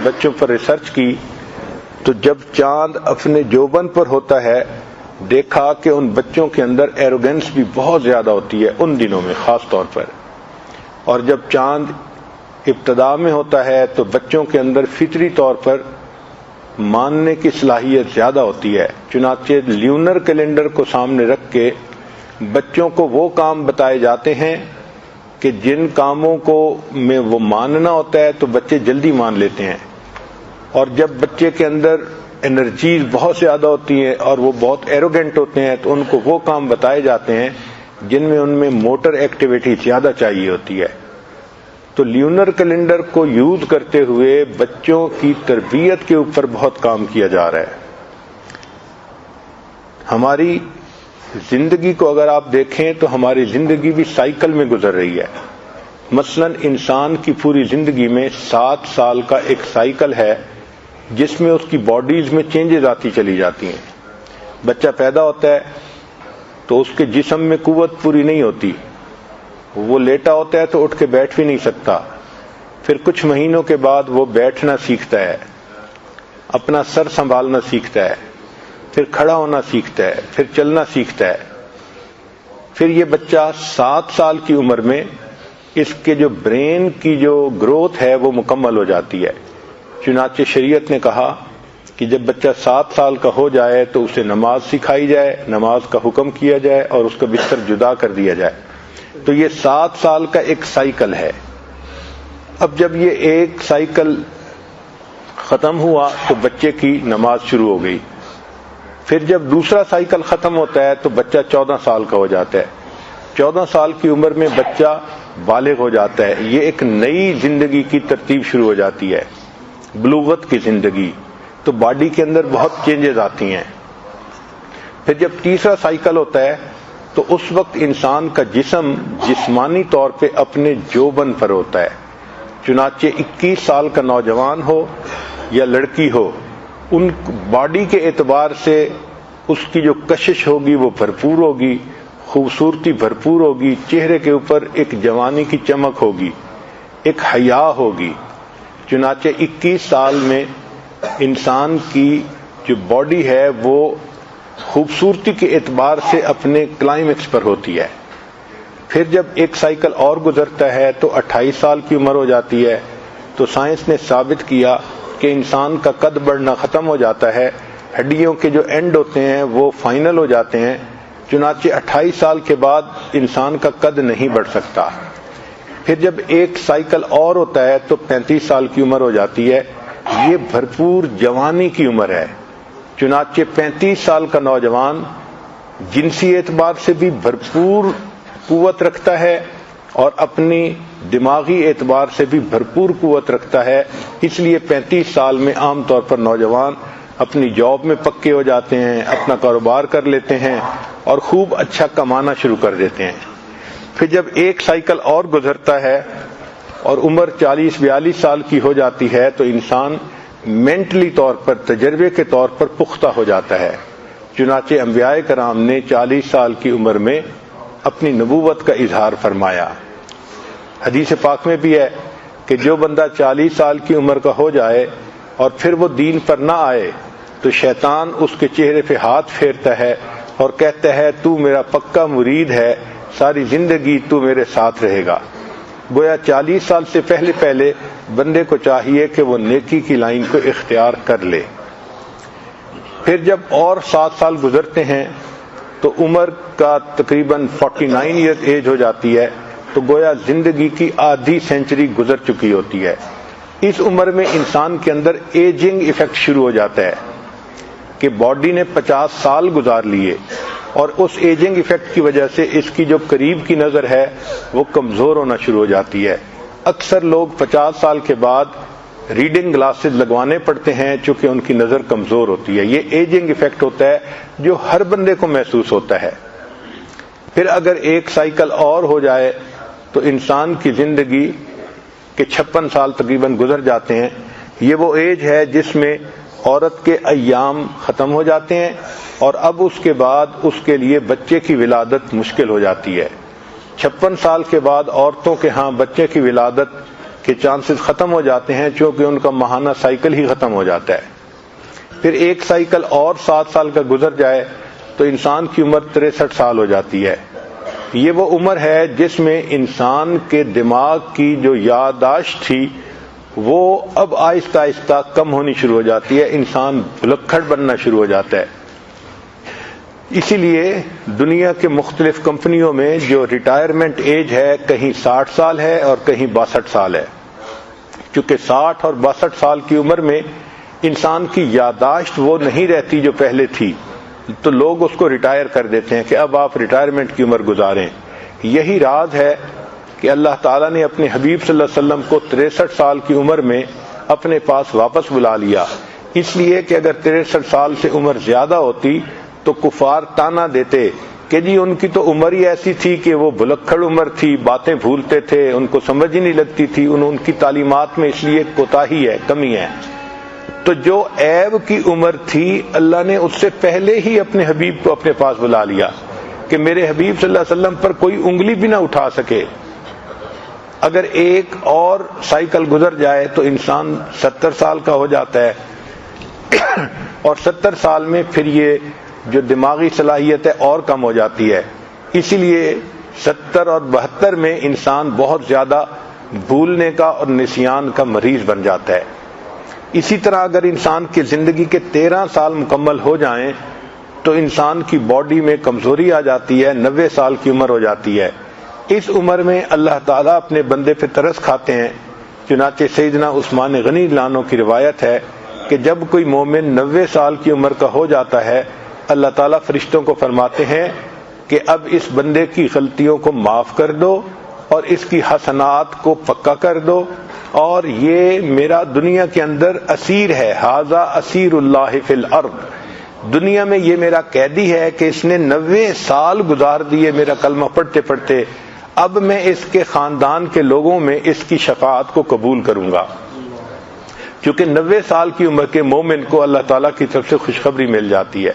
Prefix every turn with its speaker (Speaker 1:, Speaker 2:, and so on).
Speaker 1: بچوں پر ریسرچ کی تو جب چاند اپنے جوبن پر ہوتا ہے دیکھا کہ ان بچوں کے اندر ایروگینس بھی بہت زیادہ ہوتی ہے ان دنوں میں خاص طور پر، اور جب چاند ابتدا میں ہوتا ہے تو بچوں کے اندر فطری طور پر ماننے کی صلاحیت زیادہ ہوتی ہے۔ چنانچہ لیونر کیلنڈر کو سامنے رکھ کے بچوں کو وہ کام بتائے جاتے ہیں کہ جن کاموں کو میں وہ ماننا ہوتا ہے تو بچے جلدی مان لیتے ہیں، اور جب بچے کے اندر انرجیز بہت زیادہ ہوتی ہیں اور وہ بہت ایروگینٹ ہوتے ہیں تو ان کو وہ کام بتائے جاتے ہیں جن میں ان میں موٹر ایکٹیویٹی زیادہ چاہیے ہوتی ہے۔ تو لیونر کیلنڈر کو یوز کرتے ہوئے بچوں کی تربیت کے اوپر بہت کام کیا جا رہا ہے۔ ہماری زندگی کو اگر آپ دیکھیں تو ہماری زندگی بھی سائیکل میں گزر رہی ہے۔ مثلا انسان کی پوری زندگی میں 7 سال کا ایک سائیکل ہے جس میں اس کی باڈیز میں چینجز آتی چلی جاتی ہیں۔ بچہ پیدا ہوتا ہے تو اس کے جسم میں قوت پوری نہیں ہوتی، وہ لیٹا ہوتا ہے تو اٹھ کے بیٹھ بھی نہیں سکتا، پھر کچھ مہینوں کے بعد وہ بیٹھنا سیکھتا ہے، اپنا سر سنبھالنا سیکھتا ہے، پھر کھڑا ہونا سیکھتا ہے، پھر چلنا سیکھتا ہے۔ پھر یہ بچہ 7 سال کی عمر میں اس کے جو برین کی جو گروتھ ہے وہ مکمل ہو جاتی ہے۔ چنانچہ شریعت نے کہا کہ جب بچہ 7 سال کا ہو جائے تو اسے نماز سکھائی جائے، نماز کا حکم کیا جائے اور اس کا بستر جدا کر دیا جائے۔ تو یہ 7 سال کا ایک سائیکل ہے۔ اب جب یہ ایک سائیکل ختم ہوا تو بچے کی نماز شروع ہو گئی، پھر جب دوسرا سائیکل ختم ہوتا ہے تو بچہ 14 سال کا ہو جاتا ہے۔ 14 سال کی عمر میں بچہ بالغ ہو جاتا ہے، یہ ایک نئی زندگی کی ترتیب شروع ہو جاتی ہے، بلوغت کی زندگی۔ تو باڈی کے اندر بہت چینجز آتی ہیں۔ پھر جب تیسرا سائیکل ہوتا ہے تو اس وقت انسان کا جسم جسمانی طور پہ اپنے جوبن پر ہوتا ہے۔ چنانچہ 21 سال کا نوجوان ہو یا لڑکی ہو، ان باڈی کے اعتبار سے اس کی جو کشش ہوگی وہ بھرپور ہوگی، خوبصورتی بھرپور ہوگی، چہرے کے اوپر ایک جوانی کی چمک ہوگی، ایک حیا ہوگی۔ چنانچہ 21 سال میں انسان کی جو باڈی ہے وہ خوبصورتی کے اعتبار سے اپنے کلائمیکس پر ہوتی ہے۔ پھر جب ایک سائیکل اور گزرتا ہے تو 28 سال کی عمر ہو جاتی ہے، تو سائنس نے ثابت کیا کہ انسان کا قد بڑھنا ختم ہو جاتا ہے، ہڈیوں کے جو اینڈ ہوتے ہیں وہ فائنل ہو جاتے ہیں۔ چنانچہ 28 سال کے بعد انسان کا قد نہیں بڑھ سکتا۔ پھر جب ایک سائیکل اور ہوتا ہے تو 35 سال کی عمر ہو جاتی ہے، یہ بھرپور جوانی کی عمر ہے۔ چنانچہ 35 سال کا نوجوان جنسی اعتبار سے بھی بھرپور قوت رکھتا ہے اور اپنی دماغی اعتبار سے بھی بھرپور قوت رکھتا ہے۔ اس لیے 35 سال میں عام طور پر نوجوان اپنی جاب میں پکے ہو جاتے ہیں، اپنا کاروبار کر لیتے ہیں اور خوب اچھا کمانا شروع کر دیتے ہیں۔ پھر جب ایک سائیکل اور گزرتا ہے اور عمر 40-42 سال کی ہو جاتی ہے تو انسان مینٹلی طور پر، تجربے کے طور پر پختہ ہو جاتا ہے۔ چنانچہ انبیاء کرام نے 40 سال کی عمر میں اپنی نبوت کا اظہار فرمایا۔ حدیث پاک میں بھی ہے کہ جو بندہ 40 سال کی عمر کا ہو جائے اور پھر وہ دین پر نہ آئے تو شیطان اس کے چہرے پہ ہاتھ پھیرتا ہے اور کہتا ہے تو میرا پکا مرید ہے، ساری زندگی تو میرے ساتھ رہے گا۔ گویا 40 سال سے پہلے بندے کو چاہیے کہ وہ نیکی کی لائن کو اختیار کر لے۔ پھر جب اور 7 سال گزرتے ہیں تو عمر کا تقریباً 49 ایئر ایج ہو جاتی ہے، تو گویا زندگی کی آدھی سینچری گزر چکی ہوتی ہے۔ اس عمر میں انسان کے اندر ایجنگ ایفیکٹ شروع ہو جاتا ہے کہ باڈی نے 50 سال گزار لیے، اور اس ایجنگ ایفیکٹ کی وجہ سے اس کی جو قریب کی نظر ہے وہ کمزور ہونا شروع ہو جاتی ہے۔ اکثر لوگ 50 سال کے بعد ریڈنگ گلاسز لگوانے پڑتے ہیں چونکہ ان کی نظر کمزور ہوتی ہے۔ یہ ایجنگ ایفیکٹ ہوتا ہے جو ہر بندے کو محسوس ہوتا ہے۔ پھر اگر ایک سائیکل اور ہو جائے تو انسان کی زندگی کے 56 سال تقریباً گزر جاتے ہیں۔ یہ وہ ایج ہے جس میں عورت کے ایام ختم ہو جاتے ہیں اور اب اس کے بعد اس کے لیے بچے کی ولادت مشکل ہو جاتی ہے۔ 56 سال کے بعد عورتوں کے ہاں بچے کی ولادت کے چانسز ختم ہو جاتے ہیں، چونکہ ان کا ماہانہ سائیکل ہی ختم ہو جاتا ہے۔ پھر ایک سائیکل اور 7 سال کا گزر جائے تو انسان کی عمر 63 سال ہو جاتی ہے۔ یہ وہ عمر ہے جس میں انسان کے دماغ کی جو یادداشت تھی وہ اب آہستہ آہستہ کم ہونی شروع ہو جاتی ہے، انسان بھلکھڑ بننا شروع ہو جاتا ہے۔ اسی لیے دنیا کے مختلف کمپنیوں میں جو ریٹائرمنٹ ایج ہے کہیں 60 سال ہے اور کہیں 62 سال ہے۔ چونکہ 60 اور 62 سال کی عمر میں انسان کی یادداشت وہ نہیں رہتی جو پہلے تھی، تو لوگ اس کو ریٹائر کر دیتے ہیں کہ اب آپ ریٹائرمنٹ کی عمر گزاریں۔ یہی راز ہے کہ اللہ تعالیٰ نے اپنے حبیب صلی اللہ علیہ وسلم کو 63 سال کی عمر میں اپنے پاس واپس بلا لیا، اس لیے کہ اگر 63 سال سے عمر زیادہ ہوتی تو کفار تانا دیتے کہ جی ان کی تو عمر ہی ایسی تھی کہ وہ بھلکھڑ عمر تھی، باتیں بھولتے تھے، ان کو سمجھ ہی نہیں لگتی تھی، ان کی تعلیمات میں اس لیے کوتاہی ہے، کمی ہے۔ تو جو عیب کی عمر تھی اللہ نے اس سے پہلے ہی اپنے حبیب کو اپنے پاس بلا لیا کہ میرے حبیب صلی اللہ علیہ وسلم پر کوئی انگلی بھی نہ اٹھا سکے۔ اگر ایک اور سائیکل گزر جائے تو انسان 70 سال کا ہو جاتا ہے، اور 70 سال میں پھر یہ جو دماغی صلاحیت ہے اور کم ہو جاتی ہے۔ اسی لیے 70 اور 72 میں انسان بہت زیادہ بھولنے کا اور نسیان کا مریض بن جاتا ہے۔ اسی طرح اگر انسان کی زندگی کے 13 سال مکمل ہو جائیں تو انسان کی باڈی میں کمزوری آ جاتی ہے، 90 سال کی عمر ہو جاتی ہے۔ اس عمر میں اللہ تعالیٰ اپنے بندے پہ ترس کھاتے ہیں۔ چنانچہ سیدنا عثمان غنی لانو کی روایت ہے کہ جب کوئی مومن 90 سال کی عمر کا ہو جاتا ہے، اللہ تعالیٰ فرشتوں کو فرماتے ہیں کہ اب اس بندے کی غلطیوں کو معاف کر دو اور اس کی حسنات کو پکا کر دو، اور یہ میرا دنیا کے اندر اسیر ہے، ھذا اسیر اللہ فی الارض، دنیا میں یہ میرا قیدی ہے کہ اس نے 90 سال گزار دیے میرا کلمہ پڑھتے پڑھتے، اب میں اس کے خاندان کے لوگوں میں اس کی شفاعت کو قبول کروں گا۔ کیونکہ 90 سال کی عمر کے مومن کو اللہ تعالیٰ کی طرف سے خوشخبری مل جاتی ہے۔